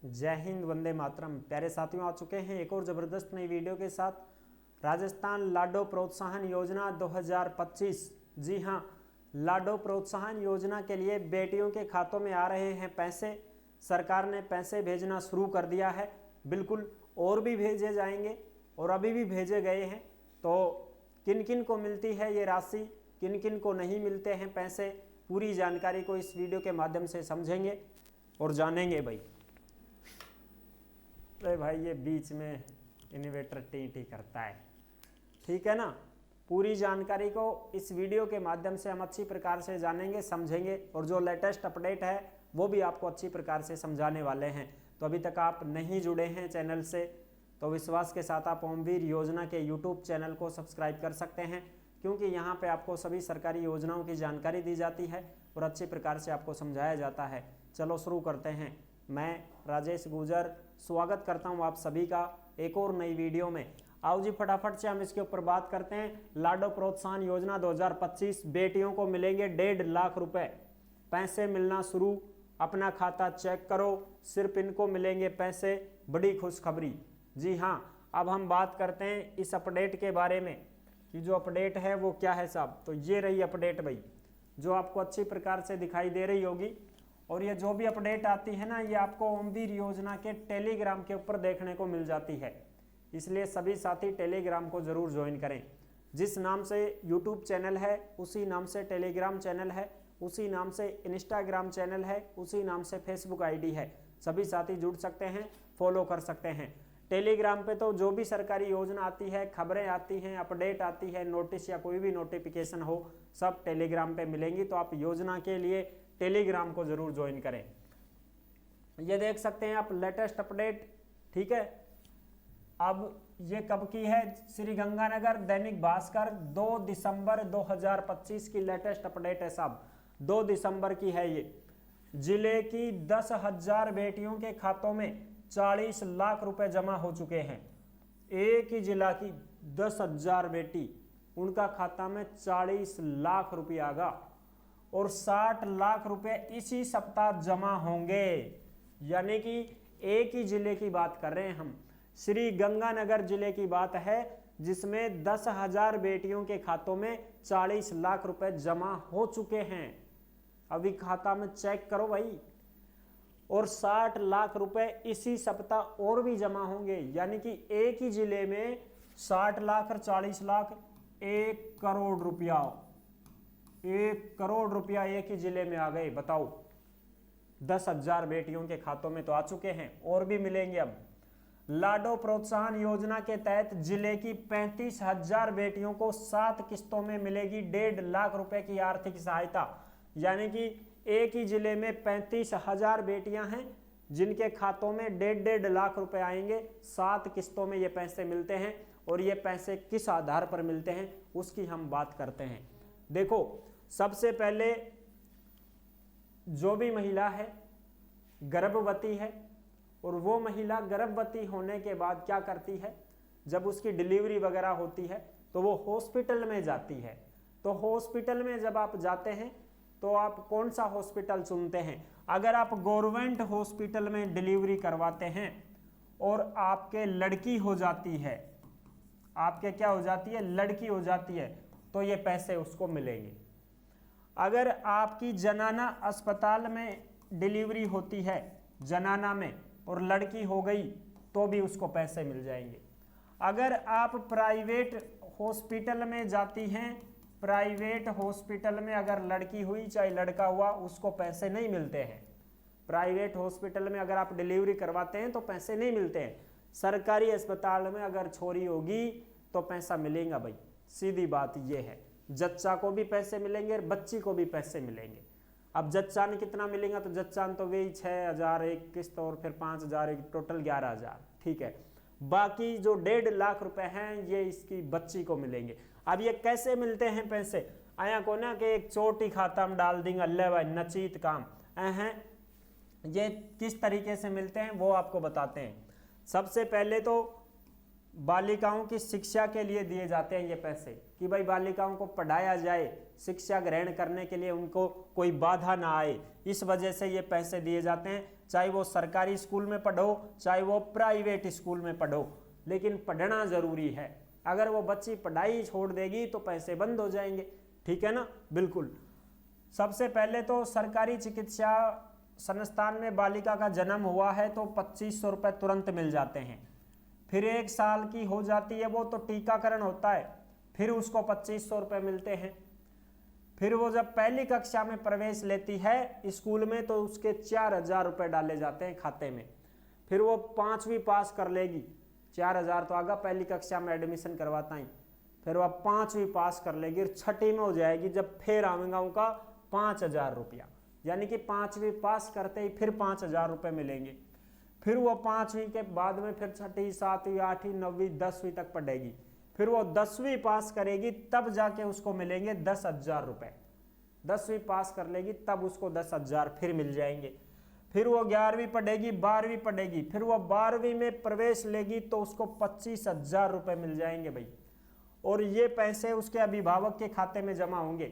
जय हिंद, वंदे मातरम। प्यारे साथियों, आ चुके हैं एक और ज़बरदस्त नई वीडियो के साथ। राजस्थान लाडो प्रोत्साहन योजना 2025। जी हाँ, लाडो प्रोत्साहन योजना के लिए बेटियों के खातों में आ रहे हैं पैसे। सरकार ने पैसे भेजना शुरू कर दिया है। बिल्कुल, और भी भेजे जाएंगे और अभी भी भेजे गए हैं। तो किन किन को मिलती है ये राशि, किन किन को नहीं मिलते हैं पैसे, पूरी जानकारी को इस वीडियो के माध्यम से समझेंगे और जानेंगे। भाई ये बीच में इन्वर्टर टी टी करता है, ठीक है ना। पूरी जानकारी को इस वीडियो के माध्यम से हम अच्छी प्रकार से जानेंगे, समझेंगे और जो लेटेस्ट अपडेट है वो भी आपको अच्छी प्रकार से समझाने वाले हैं। तो अभी तक आप नहीं जुड़े हैं चैनल से तो विश्वास के साथ आप ओमवीर योजना के यूट्यूब चैनल को सब्सक्राइब कर सकते हैं, क्योंकि यहाँ पे आपको सभी सरकारी योजनाओं की जानकारी दी जाती है और अच्छी प्रकार से आपको समझाया जाता है। चलो शुरू करते हैं। मैं राजेश गुजर स्वागत करता हूँ आप सभी का एक और नई वीडियो में। आओ जी, फटाफट से हम इसके ऊपर बात करते हैं। लाडो प्रोत्साहन योजना 2025, बेटियों को मिलेंगे 1.5 लाख रुपए। पैसे मिलना शुरू, अपना खाता चेक करो, सिर्फ इनको मिलेंगे पैसे। बड़ी खुशखबरी। जी हाँ, अब हम बात करते हैं इस अपडेट के बारे में कि जो अपडेट है वो क्या है साहब। तो ये रही अपडेट भाई, जो आपको अच्छी प्रकार से दिखाई दे रही होगी। और ये जो भी अपडेट आती है ना, ये आपको ओमवीर योजना के टेलीग्राम के ऊपर देखने को मिल जाती है। इसलिए सभी साथी टेलीग्राम को जरूर ज्वाइन करें। जिस नाम से यूट्यूब चैनल है उसी नाम से टेलीग्राम चैनल है, उसी नाम से इंस्टाग्राम चैनल है, उसी नाम से फेसबुक आईडी है। सभी साथी जुड़ सकते हैं, फॉलो कर सकते हैं। टेलीग्राम पे तो जो भी सरकारी योजना आती है, खबरें आती हैं, अपडेट आती है, नोटिस या कोई भी नोटिफिकेशन हो, सब टेलीग्राम पे मिलेंगी। तो आप योजना के लिए टेलीग्राम को जरूर ज्वाइन करें। ये देख सकते हैं आप लेटेस्ट अपडेट, ठीक है। अब ये कब की है? श्री गंगानगर दैनिक भास्कर 2 दिसंबर 2025 की लेटेस्ट अपडेट है साहब। 2 दिसंबर की है ये। जिले की 10,000 बेटियों के खातों में 40 लाख रुपए जमा हो चुके हैं। एक ही जिला की 10,000 बेटी, उनका खाता में 40 लाख रुपया आगा और 60 लाख रुपए इसी सप्ताह जमा होंगे। यानी कि एक ही जिले की बात कर रहे हैं हम, श्री गंगानगर जिले की बात है, जिसमें 10,000 बेटियों के खातों में 40 लाख रुपए जमा हो चुके हैं। अभी खाता में चेक करो भाई। और 60 लाख रुपए इसी सप्ताह और भी जमा होंगे। यानी कि एक ही जिले में 60 लाख और 40 लाख, 1 करोड़ रुपया। 1 करोड़ रुपया एक ही जिले में आ गए। बताओ, 10,000 बेटियों के खातों में तो आ चुके हैं और भी मिलेंगे। अब लाडो प्रोत्साहन योजना के तहत जिले की 35,000 बेटियों को 7 किस्तों में मिलेगी 1.5 लाख रुपए की आर्थिक सहायता। यानी कि एक ही जिले में 35,000 बेटियां हैं जिनके खातों में 1.5 लाख रुपए आएंगे। 7 किस्तों में ये पैसे मिलते हैं। और ये पैसे किस आधार पर मिलते हैं उसकी हम बात करते हैं। देखो, सबसे पहले जो भी महिला है गर्भवती है, और वो महिला गर्भवती होने के बाद क्या करती है, जब उसकी डिलीवरी वगैरह होती है तो वो हॉस्पिटल में जाती है। तो हॉस्पिटल में जब आप जाते हैं तो आप कौन सा हॉस्पिटल चुनते हैं? अगर आप गवर्नमेंट हॉस्पिटल में डिलीवरी करवाते हैं और आपके लड़की हो जाती है, आपके क्या हो जाती है, लड़की हो जाती है, तो ये पैसे उसको मिलेंगे। अगर आपकी जनाना अस्पताल में डिलीवरी होती है, जनाना में, और लड़की हो गई तो भी उसको पैसे मिल जाएंगे। अगर आप प्राइवेट हॉस्पिटल में जाती हैं, प्राइवेट हॉस्पिटल में अगर लड़की हुई चाहे लड़का हुआ, उसको पैसे नहीं मिलते हैं। प्राइवेट हॉस्पिटल में अगर आप डिलीवरी करवाते हैं तो पैसे नहीं मिलते हैं। सरकारी अस्पताल में अगर छोरी होगी तो पैसा मिलेगा भाई, सीधी बात ये है। जच्चा को भी पैसे मिलेंगे और बच्ची को भी पैसे मिलेंगे। अब जच्चान कितना मिलेगा? तो जच्चान तो वही 6,000 एक किस्त और फिर 5,000 एक, टोटल 11,000, ठीक है। बाकी जो 1.5 लाख रुपए हैं ये इसकी बच्ची को मिलेंगे। अब ये कैसे मिलते हैं पैसे? आया को ना कि एक चोटी खाता में डाल देंगे, अल्लाह भाई नचीत काम हैं। ये किस तरीके से मिलते हैं वो आपको बताते हैं। सबसे पहले तो बालिकाओं की शिक्षा के लिए दिए जाते हैं ये पैसे, कि भाई बालिकाओं को पढ़ाया जाए, शिक्षा ग्रहण करने के लिए उनको कोई बाधा ना आए, इस वजह से ये पैसे दिए जाते हैं। चाहे वो सरकारी स्कूल में पढ़ो चाहे वो प्राइवेट स्कूल में पढ़ो, लेकिन पढ़ना जरूरी है। अगर वो बच्ची पढ़ाई छोड़ देगी तो पैसे बंद हो जाएंगे, ठीक है ना। बिल्कुल। सबसे पहले तो सरकारी चिकित्सा संस्थान में बालिका का जन्म हुआ है तो 2500 रुपये तुरंत मिल जाते हैं। फिर 1 साल की हो जाती है वो तो टीकाकरण होता है, फिर उसको 2500 रुपये मिलते हैं। फिर वो जब पहली कक्षा में प्रवेश लेती है स्कूल में तो उसके 4000 रुपये डाले जाते हैं खाते में। फिर वो 5वीं पास कर लेगी, 4000 तो आगा पहली कक्षा में एडमिशन करवाता ही, फिर वह 5वीं पास कर लेगी, 6ठी में हो जाएगी जब फिर आवेगा उनका 5000 रुपया, यानी कि 5वीं पास करते ही फिर 5000 रुपये मिलेंगे। फिर वो 5वीं के बाद में फिर 6ठी 7वीं 8वीं 9वीं 10वीं तक पढ़ेगी। फिर वो 10वीं पास करेगी तब जाके उसको मिलेंगे 10,000 रुपये। 10वीं पास कर लेगी तब उसको 10,000 फिर मिल जाएंगे। फिर वो 11वीं पढ़ेगी 12वीं पढ़ेगी, फिर वो 12वीं में प्रवेश लेगी तो उसको 25,000 रुपये मिल जाएंगे भाई। और ये पैसे उसके अभिभावक के खाते में जमा होंगे,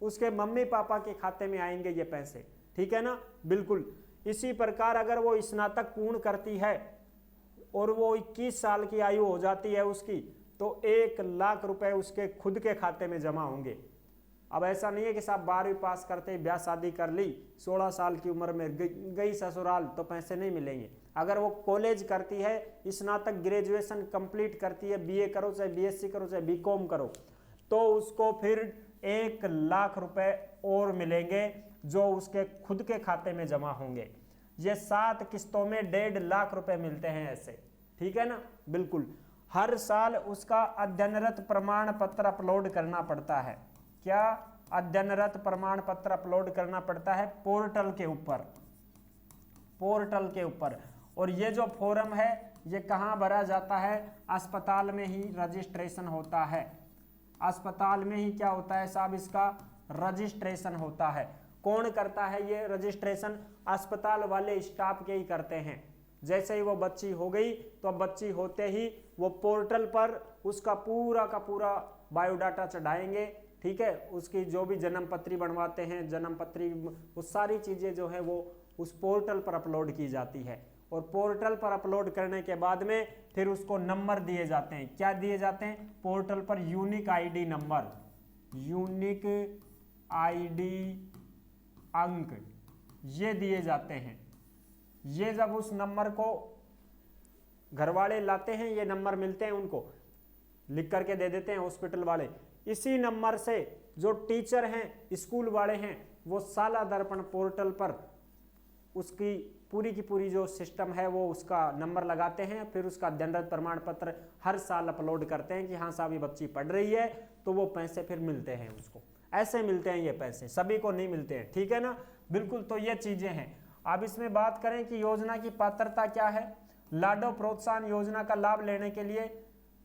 उसके मम्मी पापा के खाते में आएंगे ये पैसे, ठीक है ना। बिल्कुल। इसी प्रकार अगर वो स्नातक पूर्ण करती है और वो 21 साल की आयु हो जाती है उसकी, तो 1 लाख रुपए उसके खुद के खाते में जमा होंगे। अब ऐसा नहीं है कि साहब 12वीं पास करते ही ब्याह शादी कर ली, 16 साल की उम्र में गई ससुराल तो पैसे नहीं मिलेंगे। अगर वो कॉलेज करती है, स्नातक ग्रेजुएशन कंप्लीट करती है, बीए करो चाहे बीएससी करो चाहे बीकॉम करो, तो उसको फिर 1 लाख रुपए और मिलेंगे जो उसके खुद के खाते में जमा होंगे। ये 7 किस्तों में 1.5 लाख रुपए मिलते हैं ऐसे, ठीक है ना। बिल्कुल। हर साल उसका अध्ययनरत प्रमाण पत्र अपलोड करना पड़ता है। क्या? अध्ययनरत प्रमाण पत्र अपलोड करना पड़ता है पोर्टल के ऊपर, पोर्टल के ऊपर। और ये जो फॉर्म है ये कहाँ भरा जाता है? अस्पताल में ही रजिस्ट्रेशन होता है। अस्पताल में ही क्या होता है साहब? इसका रजिस्ट्रेशन होता है। कौन करता है ये रजिस्ट्रेशन? अस्पताल वाले स्टाफ के ही करते हैं। जैसे ही वो बच्ची हो गई तो अब बच्ची होते ही वो पोर्टल पर उसका पूरा का पूरा बायोडाटा चढ़ाएंगे, ठीक है। उसकी जो भी जन्म पत्री बनवाते हैं, जन्म पत्री, वो सारी चीज़ें जो है वो उस पोर्टल पर अपलोड की जाती है। और पोर्टल पर अपलोड करने के बाद में फिर उसको नंबर दिए जाते हैं। क्या दिए जाते हैं? पोर्टल पर unique ID number, unique ID अंक ये दिए जाते हैं। ये जब उस नंबर को घर वाले लाते हैं, ये नंबर मिलते हैं उनको, लिख करके दे देते हैं हॉस्पिटल वाले। इसी नंबर से जो टीचर हैं, स्कूल वाले हैं, वो साला दर्पण पोर्टल पर उसकी पूरी की पूरी जो सिस्टम है वो उसका नंबर लगाते हैं। फिर उसका अध्ययनरत प्रमाण पत्र हर साल अपलोड करते हैं कि हाँ साहब ये बच्ची पढ़ रही है, तो वो पैसे फिर मिलते हैं उसको। ऐसे मिलते हैं ये पैसे, सभी को नहीं मिलते हैं, ठीक है ना। बिल्कुल। तो ये चीजें हैं। अब इसमें बात करें कि योजना की पात्रता क्या है। लाडो प्रोत्साहन योजना का लाभ लेने के लिए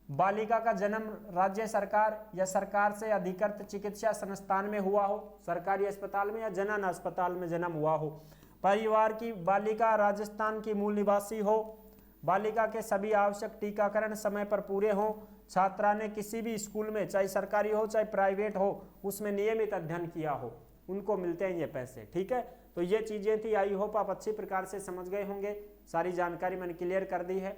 बालिका का जन्म राज्य सरकार या सरकार से अधिकृत चिकित्सा संस्थान में हुआ हो, सरकारी अस्पताल में या जनन अस्पताल में जन्म हुआ हो, परिवार की बालिका राजस्थान की मूल निवासी हो, बालिका के सभी आवश्यक टीकाकरण समय पर पूरे हो, छात्रा ने किसी भी स्कूल में चाहे सरकारी हो चाहे प्राइवेट हो उसमें नियमित अध्ययन किया हो, उनको मिलते हैं ये पैसे, ठीक है। तो ये चीजें थी। आई होप आप अच्छी प्रकार से समझ गए होंगे। सारी जानकारी मैंने क्लियर कर दी है।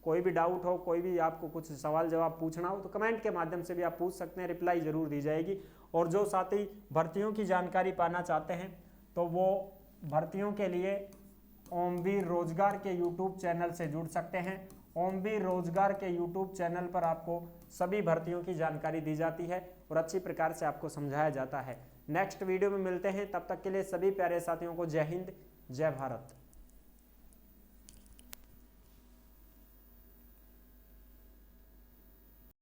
कोई भी डाउट हो, कोई भी आपको कुछ सवाल जवाब पूछना हो तो कमेंट के माध्यम से भी आप पूछ सकते हैं, रिप्लाई जरूर दी जाएगी। और जो साथी भर्तियों की जानकारी पाना चाहते हैं तो वो भर्तियों के लिए ओमवीर रोजगार के यूट्यूब चैनल से जुड़ सकते हैं। ओमवीर रोजगार के यूट्यूब चैनल पर आपको सभी भर्तियों की जानकारी दी जाती है और अच्छी प्रकार से आपको समझाया जाता है। नेक्स्ट वीडियो में मिलते हैं, तब तक के लिए सभी प्यारे साथियों को जय हिंद, जय भारत।